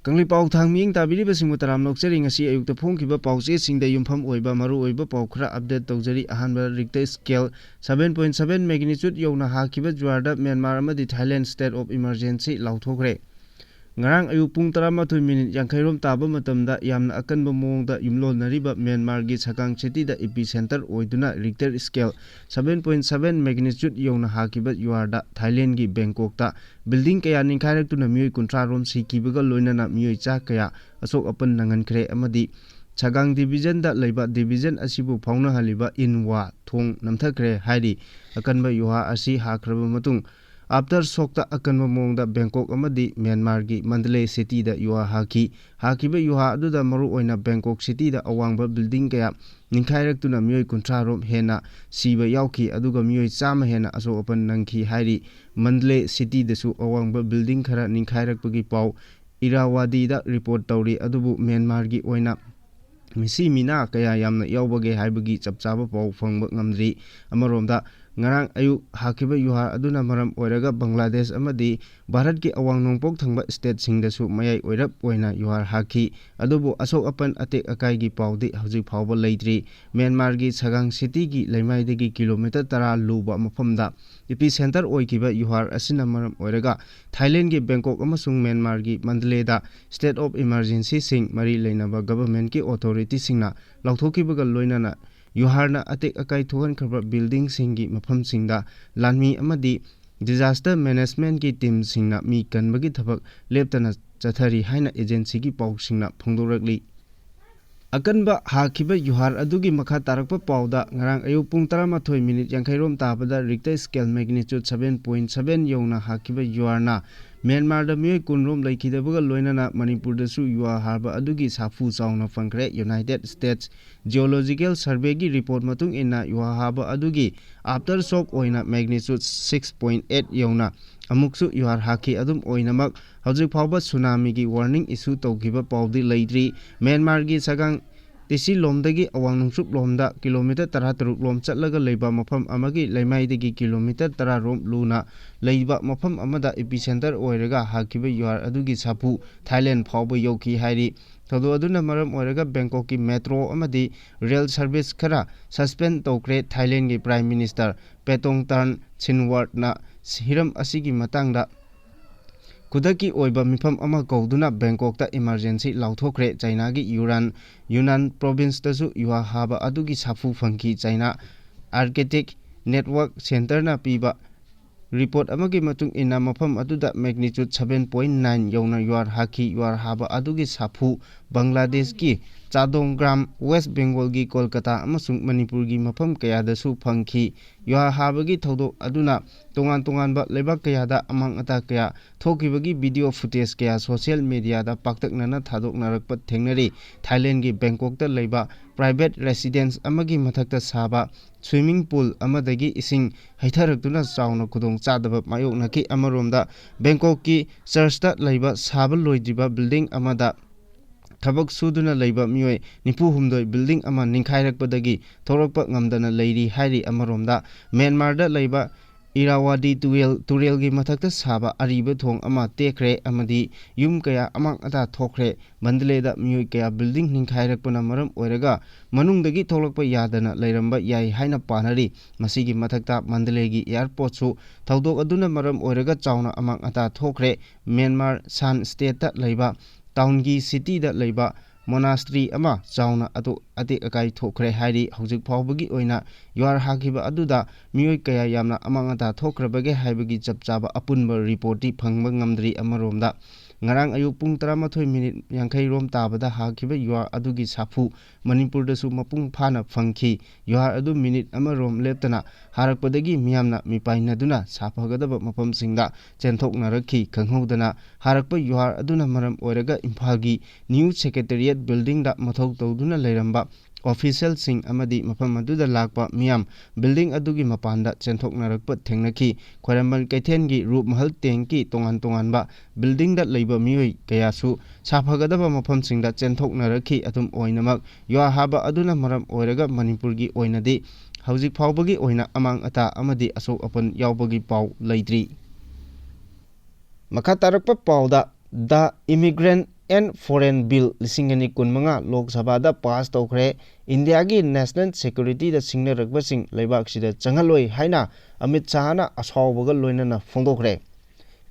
Kanglipau thang ming tabiri basing mutaram nokchari ngasi ayukta phongkiba pauche singda yumpham oiba maru oiba pau khara update tawjari ahanba Richter scale 7.7 magnitude yawna hakiba jwarda Myanmar amadi Thailand state of emergency lauthokre ngarang ayuk pung 13 minute yankairom taba matamda yamna akanba mongda yumlonariba Myanmar gi Chakang city da epicenter oiduna Richter scale 7.7 magnitude yawna hakiba jwarda Thailand gi Bangkok ta building kaya ningkhairak tuna miyoi kuntra rom sikibaga loinana miyoi cha kaya asok apan nangankhre amadi Chakang division da leiba division asibu phauna haliba inwa thong namthakre hairi akanba yuha asi hakraba matung after sokta akanba mongda Bangkok amadi Myanmar gi Mandalay city da yuha hakiba yuha aduda maru oina Bangkok city da awangba building kaya ningkhairak tuna miyoi kuntra rom hena siba yauki aduga miyoi chama hena asok apan nangki hairi Mandalay city dasu awangba building khara ningkhairak pagi pau Irrawaddy da report tawri adubu Myanmar gi oina misi mina kaya yamna yaubage haibagi chapchaba pau phangba ngamdri amaromda ngarang ayu hakiba yuha aduna maram oiraga Bangladesh amadi Bharat ki awang nongpok thangba state singdasu mayai oirap oina yuhar haki adubu asok apan atek akai gi paudi hauji phawba leitri Myanmar gi Chakang city gi leimaidagi kilometer 10 luba mafamda epicenter oikiba yuhar asina maram oiraga Thailand gi Bangkok amasung Myanmar gi Mandalay da state of emergency sing mari leinaba government ki authority singna lauthokibaga loinana yuharna atek akai thogan khaba building singi mafam singda lanmi amadi disaster management ki team singna mi kanbagi thabak leptana chathari haina agency ki pau singna phongdorakli akanba hakiba yuhar adugi makha tarakpa pauda ngarang ayuk pung 13 minute yankairom tabada Richter scale magnitude 7.7 yawna hakiba yuharna Myanmar da miyoi kunrom laikhidabaga loinana Manipur da su yuha harba adugi safu chawna phangkhre United States Geological Survey gi report matung inna yuha harba adugi after shock oina magnitude 6.8 yawna amuksu yuhar haki adum oinamak hauji phawba tsunami gi warning issue tawkiba paudi leitri Myanmar gi Chakang tisi lomdagi awang nungsup lomda kilometer 13 lom chatlaga leiba mafam amagi leimaidagi kilometer 10 rom luna leiba mafam amada epicenter oiraga hakiba yuhar adugi sapu Thailand phawba yoki hairi thodo aduna maram oiraga Bangkok ki metro amadi rail service khara suspend tawkre Thailand gi prime minister Paetongtarn Shinawatra na hiram asigi matangda kudaki oiba mifam ama kauduna Bangkok ta emergency lauthokre China gi Yunnan province tasu yuha haba adugi safu phangki China architect network center na piba report amagi matung ina mafam aduda magnitude 7.9 yawna yuar haki yuar haba adugi safu Bangladesh ki Chadonggram West Bengal gi Kolkata amasung Manipur gi mafam kayada su phangki yuar haba gi thodo aduna tongan ba lebak kayada amang ata kaya thokibagi video footage kaya social media da paktaknana thadok narakpa thengnari Thailand gi Bangkok ta leiba private residence amagi mathakta saba swimming pool amadagi ising haitharaktuna chawna khudong chadaba mayoknaki amaromda Bangkok ki church ta leiba saba loidiba building amada thabak suduna leiba miyoi nipu humdoi building ama ningkhairakpadagi thorakpa ngamdana leiri hairi amaromda Myanmar da leiba Irrawaddy turel gi mathakta saba ariba thong ama tekre amadi yum kaya amang ata thokre Mandalay da miyoi kaya building ningkhairakpana maram oiraga manungdagi tholakpa yadana leiramba yai haina panari masigi mathakta Mandalay gi airport su thodok aduna maram oiraga chawna amang ata thokre Myanmar Shan state ta leiba town gi city da leiba monastery ama chawna atu ate akai thokre hairi hojik phawbagi oina yuar hakiba aduda miyoi kaya yamna amangata thokrabage haibagi chapchaba apunba reporti phangba ngamdri amaromda ngarang ayuk pung 13 minute yankai rom tabada hakiba yuar adugi safu Manipur da su mapung phana phangki yuar adu minute amarom leptana harakpadagi miyamna mipainaduna saphagadaba mapam singda chenthokna rakhi khanghodana harakpa yuar aduna maram oiraga Imphal gi new secretariat building da mathok tawduna leiramba official sing amadi mafam aduda lakpa miyam building adugi mapanda chenthoknarakpa thengnaki Khwairambal Kaithen gi Rup Mahal Tengki tongan ba building da leiba miyoi kayasu saphagadaba mafam singda chenthoknarakhi atum oinamak yuar haba aduna maram oiraga Manipur gi oinadi hauzik phawbagi oina amang ata amadi asok apan yaubagi pau leitri makha tarakpa pauda The Immigrant and Foreign Bill lisingani kunmanga Lok Sabha da pass tokre India gi national security da singna rakba sing leibak sida changaloi haina Amit Shah na asawbaga loinana phongdokre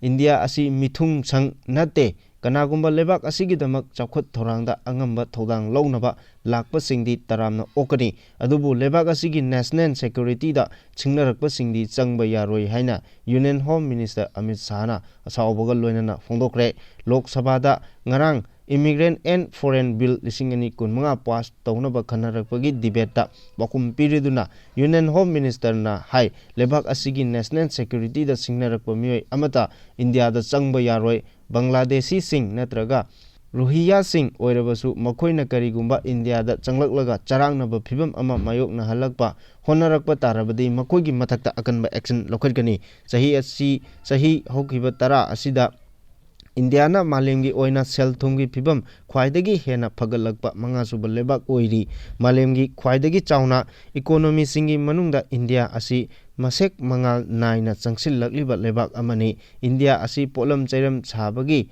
India asi mithung sang nate kanagumba lebak asigi damak chawkhat thorangda angamba thodang launaba lakpa singdi taramna okani adubu lebak asigi national security da chingnarakpa singdi changba yaroi haina Union Home Minister Amit Shah na asawbaga loinana phongdokre Lok Sabha da ngarang Immigrant and Foreign Bill lisingani kunmanga pass taunaba khanarakpagi debate da bakum piriduna Union Home Minister na hai lebak asigi national security da singnarakpa mioi amata India da changba yaroi Bangladeshi sing natraga Rohingya sing oirabasu makoina karigumba India da changlaklaga charangnaba phibam ama mayokna halakpa honarakpa tarabadi makoigi mathakta akanba action lokhatkani sahi hokiba tara asida Indiana malemgi oina sel thumgi phibam khwaidagi hena phagalakpa mangasuba lebak oiri malemgi khwaidagi chauna economy singi manungda India asi masek mangal naina changsil lakliba lebak amani India asi polam chairam chabagi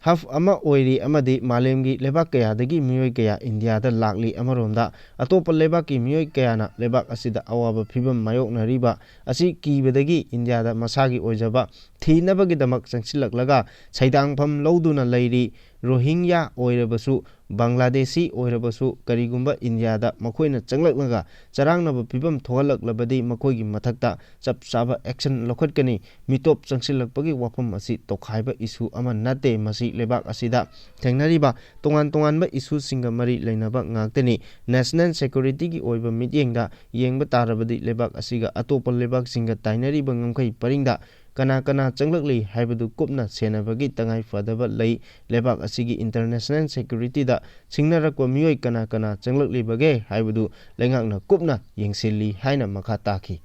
half ama oiri amadi malemgi lebak kaya dagi miyoi kaya India da lakli amaromda atopa lebak ki miyoi kaya na lebak asida awaba phibam mayok na riba asi kibadagi India da masagi ojaba thinabagi damak changsilaklaga saidangpham loduna leiri Rohingya oirabasu Bangladeshi oirabasu karigumba India da makoina changlaklaga charangnaba phibam thogalaklabadi makoigi mathakta chapchaba action lokhatkani mitop changsilakpagi wafam asi tokhaiba issue ama nate masi lebak asida thengnariba tongan ba issue singa mari leinaba ngaktani national security gi oiba mityengda yengba tarabadi lebak asiga atopa lebak singa tainariba ngamkai paringda kana changlakli haibadu kupna senabagi tangai fadaba lei lebak asigi international security da singnarakwa miyoi kana changlakli bage haibadu lengakna kupna yengsilli haina makha taki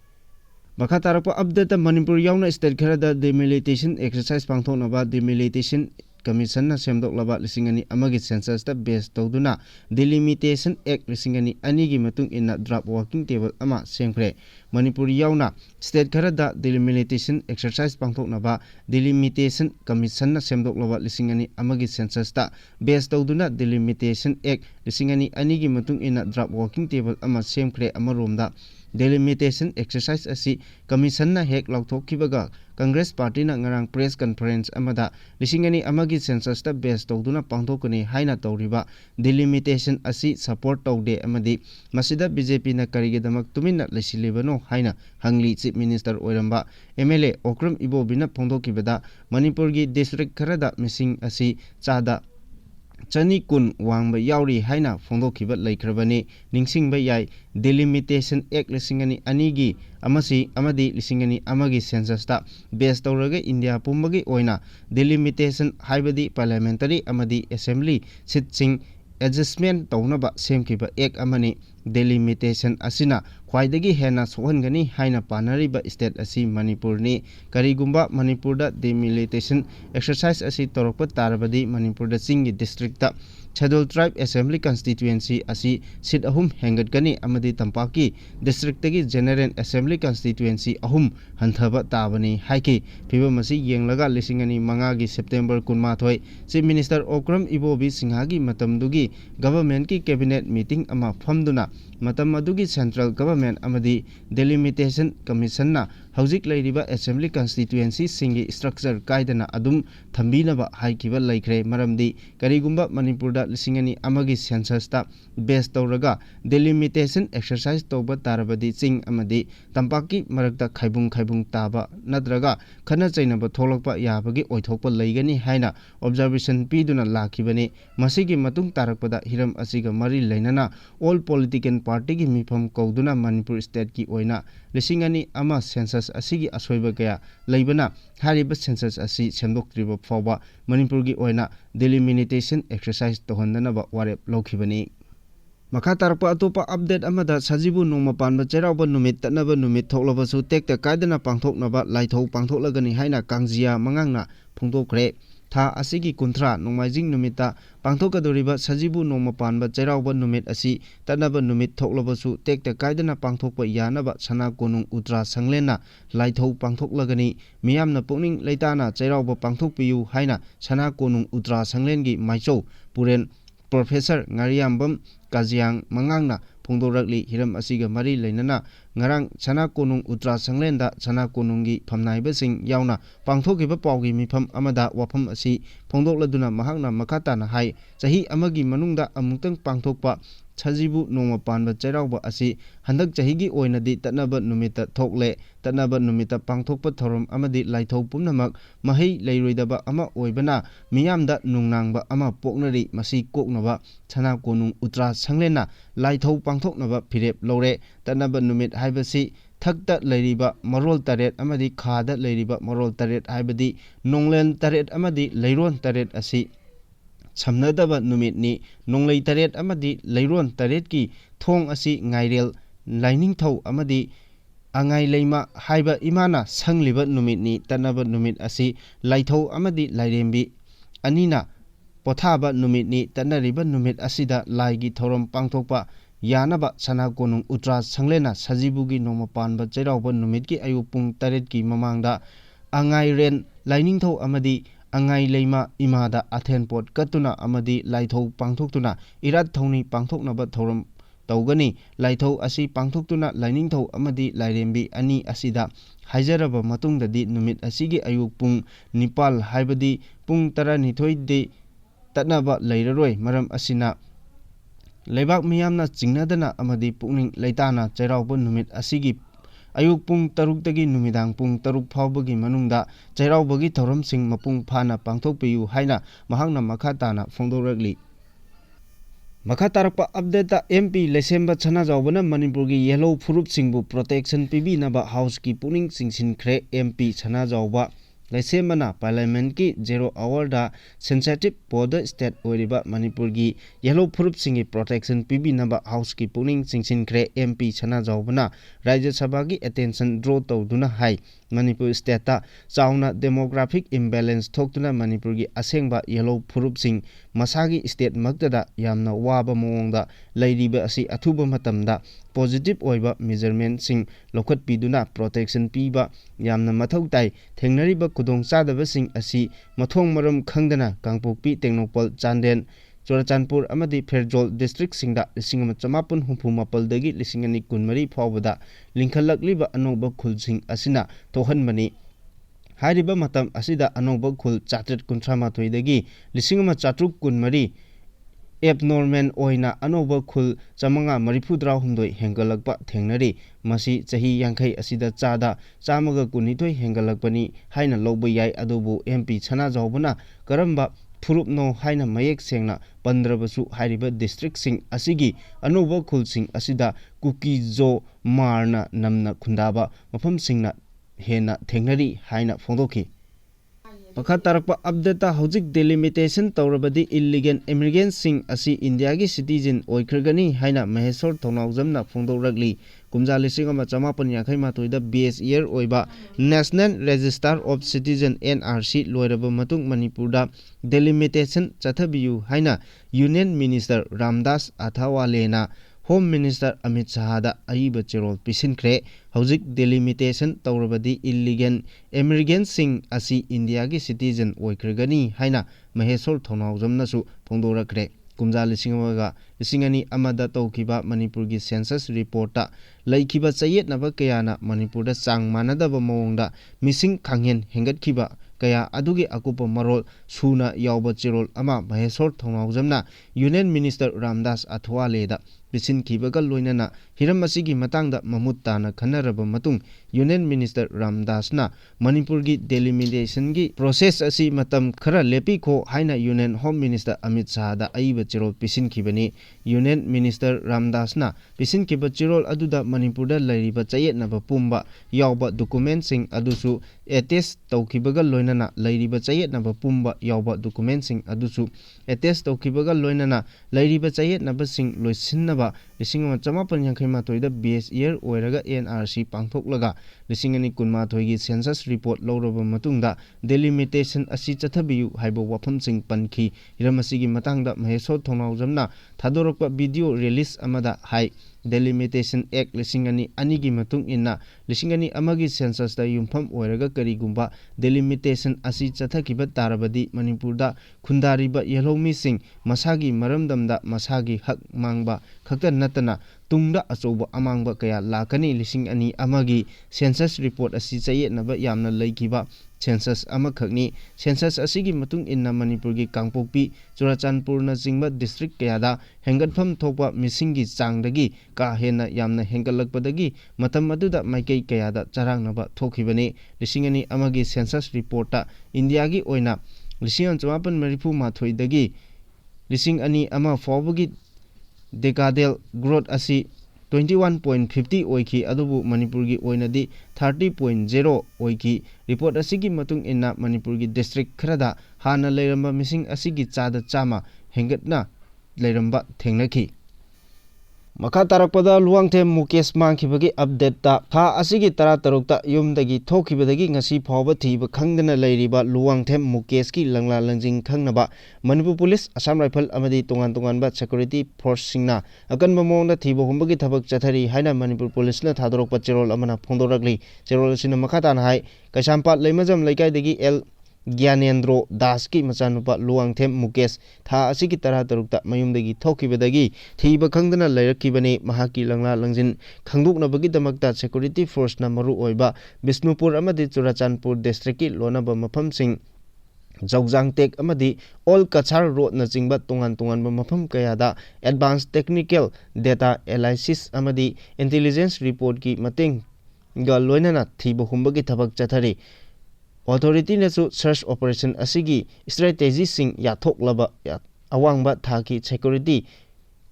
makha tarakpa update Manipur yauna state kharada demilitarization exercise pangthoknaba demilitarization Commission na semdoklaba lisingani amagi census da base tawduna delimitation act lisingani anigi matung inna draft working table ama semkhre Manipur yauna state kharada delimitation exercise pangthoknaba delimitation commission na semdoklaba lisingani amagi census da base tawduna delimitation act lisingani anigi matung inna draft working table ama semkhre amaromda delimitation exercise asi commission na hek lauthokkibaga Congress Party na ngarang press conference amada lisingani amagi census ta base tawduna pangthokani haina tawriba delimitation asi support tawde amadi masida BJP na karige damak tuminna lesilibano haina hangli chief minister oiramba MLA Okram Ibobina phongthokibada Manipur gi district kharada missing asi chada chani kun wangba yauri haina phongdokhiba laikhrabani ningsingba yai delimitation act lisingani anigi amadi lisingani amagi census ta base tawraga India pumbagi oina delimitation haibadi parliamentary amadi assembly sitsing adjustment tawnaba semkiba act amani delimitation asina khwaidagi hena sohangani haina panariba state asi Manipur ni karigumba Manipur da delimitation exercise asi torokpa tarabadi Manipur da singi district ta Scheduled Tribe Assembly Constituency asi seat ahum hengatkani amadi tampaki district tagi General Assembly Constituency ahum hanthaba tabani haiki phibamasi yenglaga lisingani mangagi September 18 Chief Minister Okram Ibobi Singhagi matamdugi government ki cabinet meeting ama famduna matam adugi central government amadi delimitation commission na hauzik leiriba assembly constituency singi structure kaidana adum thambinaba haikiba laikre maramdi karigumba Manipur da lisingani amagi census ta base tawraga delimitation exercise tawba tarabadi ching amadi tampaki marakta khaibung taba nadraga khana chainaba tholakpa yabagi oithokpa leigani haina observation piduna lakhibani masigi matung tarakpada hiram asiga mari leinana all political party gi mifam kauduna Manipur state ki oina lisingani ama census asigi asoiba kaya leibana hariba census asi semdoktriba fawba Manipur gi oina delimitation exercise tohandanaba warep lokhibani makha tarpa atopa update amada sajibu nongma panba cherauba numit tanaba numit thoklabasu tekta kaidana pangthoknaba laithau pangthoklagani haina kangjia mangangna phungtokre Tha asigi kunthra nongmaijing numita pangthokadoriba sajibu nongma panba chairauba numit asi tanaba numit thoklabasu tekta kaidana pangthokpa yanaba sana konung utra sanglena laithau pangthoklagani miyamna pukning leitana chairauba pangthokpiyu haina sana konung utra sanglengi maichou puren Professor Ngariambam Kajiang Mangangna Phongdorakli hiram asiga mari leinana ngarang sana konung utra sanglenda sana konunggi phamnaibasing yauna pangthokiba paugi mifam amada wafam asi phongdokladuna mahakna makhatana hai chahi amagi manungda amungtang pangthokpa Chajibu nongma panba chairauba asi handak chahigi oinadi tatnaba numita thokle tatnaba numita pangthokpa thorom amadi laithau pumnamak mahei leiroidaba ama oibana miyamda nungnangba ama poknari masi koknaba chana konung utra sanglena laithau pangthoknaba phirep lore tatnaba numit haibasi thakta leiriba marol taret amadi khada leiriba marol taret haibadi nonglen taret amadi leiron taret asi Samnadaba numitni nonglei taret amadi leiron taret ki thong asi ngairel lining thau amadi angai leima haiba imana sangliba numitni tanaba numit asi laithau amadi lairembi anina pothaba numitni tanariba numit asida laigi thorom pangthokpa yanaba sana konung utra sanglena sajibugi nongma panba chairauba numitki ayu pung taret ki mamangda angai ren lining thau amadi Angai leima imada athenpot katuna amadi laithau pangthoktuna irat thongni pangthoknaba thorom tawgani laithau asi pangthoktuna lining thau amadi lairembi ani asida haijaraba matungdadi numit asigi ayuk pung nipal haibadi pung 12 de tatnaba leiraroi maram asina leibak miyamna jingnadana amadi pukning leitana chairauba numit asigi Ayuk pung taruk tagi numidang pung taruk phawbagi manungda chairaubagi thoramsing mapung phana pangthokpiyu haina mahakna makhatana phongdorakli Makatarakpa update MP Lesemba Chana Jaubana Manipurgi yellow furup singbu protection pibi naba house ki puning singsin khre MP Chana Jauba Lesembana parliament ki 0 hour da sensitive border state oiriba Manipurgi yellow furup singi protection pibi naba house ki puning singsin khre MP Chana Jaubana Rajya Sabha ki attention draw tawduna hai Manipur state ta chauna demographic imbalance thoktuna Manipurgi asengba yellow furup sing masagi state maktada yamna waba mongda leiriba asi athuba matamda positive oiba measurement sing lokhat piduna protection piba yamna mathau tai thengnariba kudong chadaba sing asi mathong maram khangdana Kangpokpi Teknopal Chanden Churachandpur amadi Ferjol district singda 1968 dagi 2013 phawbada lingkhalakliba anoba khulsing asina tohanmani Hariba matam asida anoba khul chatret kunthamathoi dagi 1913 abnormal oina anoba khul chamanga marifudra humdoi hengalakpa thengnari masi chahi yankhai asida chada chamaga kunithoi hengalakpani haina lobba yai adubu MP Chana Jaubana karamba Furupno haina mayek sengna pandrabasu hariba district sing asigi anoba khul sing asida kuki jo marna namna khundaba mafam singna hena thengnari haina phongdoki Pakatarakpa update hojik delimitation tawrabadi illegal immigrants sing asi India gi citizen oikragani haina Mahesor Thonaujamna phongdorakli kumja lising ama chamapan yakhai matoida base year oiba National Register of Citizen NRC loiraba matung Manipurda delimitation chathabiyu haina Union Minister Ramdas Athawalena Home Minister Amit Shahada aiba cherol pisinkre hojik delimitation tawrabadi illegal immigrants sing asi India gi citizen oikragani haina Mahesor Thonaujamnasu phongdorakre kumja lisingani amada tawkiba Manipurgi census report ta laikiba chayet naba kayana Manipurda chang manadaba mawongda missing khanghen hengatkhiba kaya adugi akupa marol suna yawba chirol ama Mahesor Thonaujamna Union Minister Ramdas Athwale da bisin khibaga loinana hiram asigi matangda mamut tana khanaraba matung Union Minister Ramdas na Manipurgi delimitation gi process asi matam khara lepi kho haina Union Home Minister Amit Shah da aiba chirol pisin khibani Union Minister Ramdas na pisin khiba chirol aduda Manipurda lairiba chayet naba pumba yawba document sing adusu attest tawkibaga loinana lairiba chayet naba pumba yawba document sing adusu attest tawkibaga loinana lairiba chayet naba sing loisinna ꯆꯠꯅꯕ 1980 ꯕꯦꯁ year ꯑꯣꯏꯔꯒ NRC ꯄꯥꯡꯊꯣꯛꯂꯒ 2012ꯒꯤ census report ꯂꯧꯔꯕ ꯃꯇꯨꯡꯗ ꯗꯦꯂꯤꯃꯤꯇꯦꯁꯟ ꯑꯁꯤ ꯆꯠꯊꯕꯤꯌꯨ ꯍꯥꯏꯕ ꯋꯥꯐꯝꯁꯤꯡ ꯄꯟꯈꯤ꯫ ꯍꯤꯔꯝ ꯑꯁꯤꯒꯤ ꯃꯇꯥꯡꯗ ꯃꯍꯦꯁꯣꯔ ꯊꯣꯡꯅꯥꯎꯖꯝꯅ ꯊꯥꯗꯣꯔꯛꯄ video release ꯑꯃꯗ ꯍꯥꯏ ꯗꯦꯂꯤꯃꯤꯇꯦꯁꯟ ꯑꯦꯛ 2002ꯒꯤ ꯃꯇꯨꯡ ꯏꯟꯅ 2002ꯒꯤ ꯁꯦꯟꯁꯁꯇ ꯌꯨꯝꯐꯝ ꯑꯣꯏꯔꯒ ꯀꯔꯤꯒꯨꯝꯕ ꯗꯦꯂꯤꯃꯤꯇꯦꯁꯟ ꯑꯁꯤ ꯆꯠꯊꯈꯤꯕ ꯇꯥꯔꯕꯗꯤ ꯃꯅꯤꯄꯨꯔꯗ ꯈꯨꯟꯗꯥꯔꯤꯕ ꯌꯦꯜꯍꯧꯃꯤꯁꯤꯡ ꯃꯁꯥꯒꯤ ꯃꯔꯝꯗꯝꯗ ꯃꯁꯥꯒꯤ ꯍꯛ ꯃꯥꯡꯕ ꯈꯛꯇ ꯅꯠꯇꯅ ꯇꯨꯡꯗ ꯑꯆꯧꯕ ꯑꯃꯥꯡꯕ ꯀꯌꯥ ꯂꯥꯛꯀꯅꯤ꯫ 2002ꯒꯤ ꯁꯦꯟꯁꯁ ꯔꯤꯄꯣꯔꯠ ꯑꯁꯤ ꯆꯌꯦꯠꯅꯕ ꯌꯥꯝꯅ ꯂꯩꯈꯤꯕ ꯁꯦꯟꯁꯁ ꯑꯃꯈꯛꯅꯤ꯫ ꯁꯦꯟꯁꯁ ꯑꯁꯤꯒꯤ ꯃꯇꯨꯡ ꯏꯟꯅ ꯃꯅꯤꯄꯨꯔꯒꯤ ꯀꯥꯡꯄꯣꯛꯄꯤ, ꯆꯨꯔꯥꯆꯥꯟꯄꯨꯔꯅꯆꯤꯡꯕ ꯗꯤꯁꯇ꯭ꯔꯤꯛ ꯀꯌꯥꯗ ꯍꯦꯟꯒꯠꯐꯝ ꯊꯣꯛꯄ ꯃꯤꯁꯤꯡꯒꯤ ꯆꯥꯡꯗꯒꯤ ꯀꯥ ꯍꯦꯟꯅ ꯌꯥꯝꯅ ꯍꯦꯟꯒꯠꯂꯛꯄꯗꯒꯤ ꯃꯇꯝ ꯑꯗꯨꯗ ꯃꯥꯏꯀꯩ ꯀꯌꯥꯗ ꯆꯔꯥꯡꯅꯕ ꯊꯣꯛꯈꯤꯕꯅꯤ꯫ 2002ꯒꯤ ꯁꯦꯟꯁꯁ ꯔꯤꯄꯣꯔꯠꯇ ꯏꯟꯗꯤꯌꯥꯒꯤ ꯑꯣꯏꯅ 1981ꯗꯒꯤ 2001 ꯐꯥꯎꯕꯒꯤ ꯗꯦꯀꯥꯗꯦꯜ ꯒ꯭ꯔꯣꯊ ꯑꯁꯤ 21.50 ꯑꯣꯏꯈꯤ, ꯑꯗꯨꯕꯨ ꯃꯅꯤꯄꯨꯔꯒꯤ ꯑꯣꯏꯅꯗꯤ 30.0 ꯑꯣꯏꯈꯤ꯫ ꯔꯤꯄꯣꯔꯠ ꯑꯁꯤꯒꯤ ꯃꯇꯨꯡ ꯏꯟꯅ ꯃꯅꯤꯄꯨꯔꯒꯤ ꯗꯤꯁꯇ꯭ꯔꯤꯛ ꯈꯔꯗ ꯍꯥꯟꯅ ꯂꯩꯔꯝꯕ ꯃꯤꯁꯤꯡ ꯑꯁꯤꯒꯤ ꯆꯥꯗ 100 ꯍꯦꯟꯒꯠꯅ ꯂꯩꯔꯝꯕ ꯊꯦꯡꯅꯈꯤ꯫ ꯃꯈꯥ ꯇꯥꯔꯛꯄꯗ ꯂꯨꯋꯥꯡꯊꯦꯝ ꯃꯨꯀꯦꯁ ꯃꯥꯡꯈꯤꯕꯒꯤ ꯑꯞꯗꯦꯠꯇ ꯊꯥ ꯑꯁꯤꯒꯤ 13ꯇ ꯌꯨꯝꯗꯒꯤ ꯊꯣꯛꯈꯤꯕꯗꯒꯤ ꯉꯁꯤ ꯐꯥꯎꯕ ꯊꯤꯕ ꯈꯪꯗꯅ ꯂꯩꯔꯤꯕ ꯂꯨꯋꯥꯡꯊꯦꯝ ꯃꯨꯀꯦꯁꯀꯤ ꯂꯪꯂꯥ ꯂꯪꯖꯤꯡ ꯈꯪꯅꯕ ꯃꯅꯤꯄꯨꯔ ꯄꯨꯂꯤꯁ, ꯑꯁꯥꯝ ꯔꯥꯏꯐꯜ ꯑꯃꯗꯤ ꯇꯣꯉꯥꯟ ꯇꯣꯉꯥꯟꯕ ꯁꯦꯀ꯭ꯌꯨꯔꯤꯇꯤ ꯐꯣꯔꯁꯁꯤꯡꯅ ꯑꯀꯟꯕ ꯃꯑꯣꯡꯗ ꯊꯤꯕ ꯍꯨꯝꯕꯒꯤ ꯊꯕꯛ ꯆꯠꯊꯔꯤ ꯍꯥꯏꯅ ꯃꯅꯤꯄꯨꯔ ꯄꯨꯂꯤꯁꯅ ꯊꯥꯗꯣꯔꯛꯄ ꯆꯦꯔꯣꯜ ꯑꯃꯅ ꯐꯣꯡꯗꯣꯔꯛꯂꯤ꯫ ꯆꯦꯔꯣꯜ ꯑꯁꯤꯅ ꯃꯈꯥ ꯇꯥꯅ ꯍꯥꯏ ꯀꯩꯁꯥꯝꯄꯥꯠ ꯂꯩꯃꯖꯝ ꯂꯩꯀꯥꯏꯗꯒꯤ ꯑꯦꯜ ꯒ꯭ꯌꯥꯅꯦꯟꯗ꯭ꯔꯣ ꯗꯥꯁꯀꯤ ꯃꯆꯥꯅꯨꯄꯥ ꯂꯨꯋꯥꯡꯊꯦꯝ ꯃꯨꯀꯦꯁ ꯊꯥ ꯑꯁꯤꯒꯤ 13ꯇ ꯃꯌꯨꯝꯗꯒꯤ ꯊꯣꯛꯈꯤꯕꯗꯒꯤ ꯊꯤꯕ ꯈꯪꯗꯅ ꯂꯩꯔꯛꯈꯤꯕꯅꯤ꯫ ꯃꯍꯥꯛꯀꯤ ꯂꯪꯂꯥ ꯂꯪꯖꯤꯟ ꯈꯪꯗꯣꯛꯅꯕꯒꯤꯗꯃꯛꯇ ꯁꯦꯀ꯭ꯌꯨꯔꯤꯇꯤ ꯐꯣꯔꯁꯅ ꯃꯔꯨꯑꯣꯏꯕ ꯕꯤꯁꯅꯨꯄꯨꯔ ꯑꯃꯗꯤ ꯆꯨꯔꯥꯆꯥꯟꯄꯨꯔ ꯗꯤꯁꯇ꯭ꯔꯤꯛꯀꯤ ꯂꯣꯟꯅꯕ ꯃꯐꯝꯁꯤꯡ, ꯖꯧꯖꯥꯡꯇꯦꯛ ꯑꯃꯗꯤ ꯑꯣꯜ ꯀꯁꯥꯔ ꯔꯣꯗꯅꯆꯤꯡꯕ ꯇꯣꯉꯥꯟ ꯇꯣꯉꯥꯟꯕ ꯃꯐꯝ ꯀꯌꯥꯗ ꯑꯦꯗꯚꯥꯟꯁ ꯇꯦꯛꯅꯤꯀꯦꯜ ꯗꯦꯇꯥ ꯑꯦꯅꯥꯂꯥꯏꯁꯤꯁ ꯑꯃꯗꯤ ꯏꯟꯇꯦꯂꯤꯖꯦꯟꯁ ꯔꯤꯄꯣꯔꯠꯀꯤ ꯃꯇꯦꯡꯒ ꯂꯣꯏꯅꯅ ꯊꯤꯕ ꯍꯨꯝꯕꯒꯤ ꯊꯕꯛ ꯆꯠꯊꯔꯤ꯫ ꯑꯣꯊꯣꯔꯤꯇꯤꯅꯁꯨ ꯁꯔꯆ ꯑꯣꯄꯔꯦꯁꯟ ꯑꯁꯤꯒꯤ ꯁ꯭ꯇꯔꯦꯇꯦꯖꯤꯁꯤꯡ ꯌꯥꯠꯊꯣꯛꯂꯕ ꯑꯋꯥꯡꯕ ꯊꯥꯛꯀꯤ ꯁꯦꯀ꯭ꯌꯨꯔꯤꯇꯤ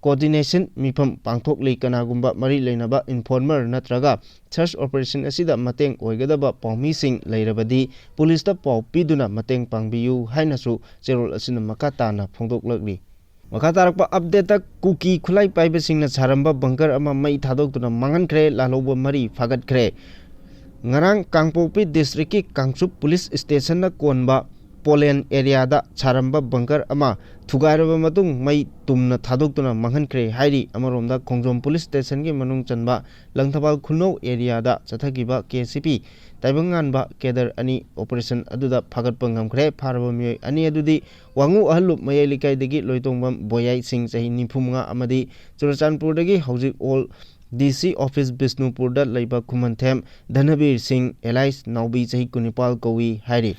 ꯀꯣꯑꯣꯔꯗꯤꯅꯦꯁꯟ ꯃꯤꯐꯝ ꯄꯥꯡꯊꯣꯛꯂꯤ꯫ ꯀꯅꯥꯒꯨꯝꯕ ꯃꯔꯤ ꯂꯩꯅꯕ ꯏꯟꯐꯣꯔꯃꯔ ꯅꯠꯇ꯭ꯔꯒ ꯁꯔꯆ ꯑꯣꯄꯔꯦꯁꯟ ꯑꯁꯤꯗ ꯃꯇꯦꯡ ꯑꯣꯏꯒꯗꯕ ꯄꯥꯎꯃꯤꯁꯤꯡ ꯂꯩꯔꯕꯗꯤ ꯄꯨꯂꯤꯁꯇ ꯄꯥꯎ ꯄꯤꯗꯨꯅ ꯃꯇꯦꯡ ꯄꯥꯡꯕꯤꯌꯨ ꯍꯥꯏꯅꯁꯨ ꯆꯦꯔꯣꯜ ꯑꯁꯤꯅ ꯃꯈꯥ ꯇꯥꯅ ꯐꯣꯡꯗꯣꯛꯂꯤ꯫ ꯃꯈꯥ ꯇꯥꯔꯛꯄ ꯑꯞꯗꯦꯠꯇ ꯀꯨꯀꯤ ꯈꯨꯠꯂꯥꯏ ꯄꯥꯏꯕꯁꯤꯡꯅ ꯁꯥꯔꯝꯕ ꯕꯪꯀꯔ ꯑꯃ ꯃꯩ ꯊꯥꯗꯣꯛꯇꯨꯅ ꯃꯥꯡꯍꯟꯈ꯭ꯔꯦ, ꯂꯥꯜꯍꯧꯕ 3 ꯐꯥꯒꯠꯈ꯭ꯔꯦ꯫ ꯉꯔꯥꯡ ꯀꯥꯡꯄꯣꯛꯄꯤ ꯗꯤꯁꯇ꯭ꯔꯤꯛꯀꯤ ꯀꯥꯡꯆꯨꯞ ꯄꯨꯂꯤꯁ ꯁ꯭ꯇꯦꯁꯟꯅ ꯀꯣꯟꯕ ꯄꯣꯂꯦꯟ ꯑꯦꯔꯤꯌꯥꯗ ꯁꯥꯔꯝꯕ ꯕꯪꯀꯔ ꯑꯃ ꯊꯨꯒꯥꯏꯔꯕ ꯃꯇꯨꯡ ꯃꯩ ꯇꯨꯝꯅ ꯊꯥꯗꯣꯛꯇꯨꯅ ꯃꯥꯡꯍꯟꯈ꯭ꯔꯦ ꯍꯥꯏꯔꯤ꯫ ꯑꯃꯔꯣꯝꯗ ꯈꯣꯡꯖꯣꯝ ꯄꯨꯂꯤꯁ ꯁ꯭ꯇꯦꯁꯟꯒꯤ ꯃꯅꯨꯡ ꯆꯟꯕ ꯂꯪꯊꯕꯥꯜ ꯈꯨꯅꯧ ꯑꯦꯔꯤꯌꯥꯗ ꯆꯠꯊꯈꯤꯕ ꯀꯦꯁꯤꯄꯤ ꯇꯥꯏꯕꯪꯉꯥꯟꯕ ꯀꯦꯗꯔ 2 ꯑꯣꯄꯔꯦꯁꯟ ꯑꯗꯨꯗ ꯐꯥꯒꯠꯄ ꯉꯝꯈ꯭ꯔꯦ꯫ ꯐꯥꯔꯕ ꯃꯤꯑꯣꯏ 2 ꯑꯗꯨꯗꯤ ꯋꯥꯡꯉꯨ ꯑꯍꯜꯂꯨꯞ ꯃꯌꯥꯏ ꯂꯩꯀꯥꯏꯗꯒꯤ ꯂꯣꯏꯇꯣꯡꯕꯝ ꯕꯣꯌꯥꯏ ꯁꯤꯡ ꯆꯍꯤ 95 ꯑꯃꯗꯤ ꯆꯨꯔꯥꯆꯥꯟꯄꯨꯔꯗꯒꯤ ꯍꯧꯖꯤꯛ ꯑꯣꯜ ꯗꯤ.ꯁꯤ. ꯑꯣꯐꯤꯁ ꯕꯤꯁꯅꯨꯄꯨꯔꯗ ꯂꯩꯕ ꯈꯨꯃꯟꯊꯦꯝ ꯙꯅꯕꯤꯔ ꯁꯤꯡ ꯑꯦꯂꯥꯏꯁ ꯅꯥꯎꯕꯤ ꯆꯍꯤ 19 ꯀꯧꯏ ꯍꯥꯏꯔꯤ꯫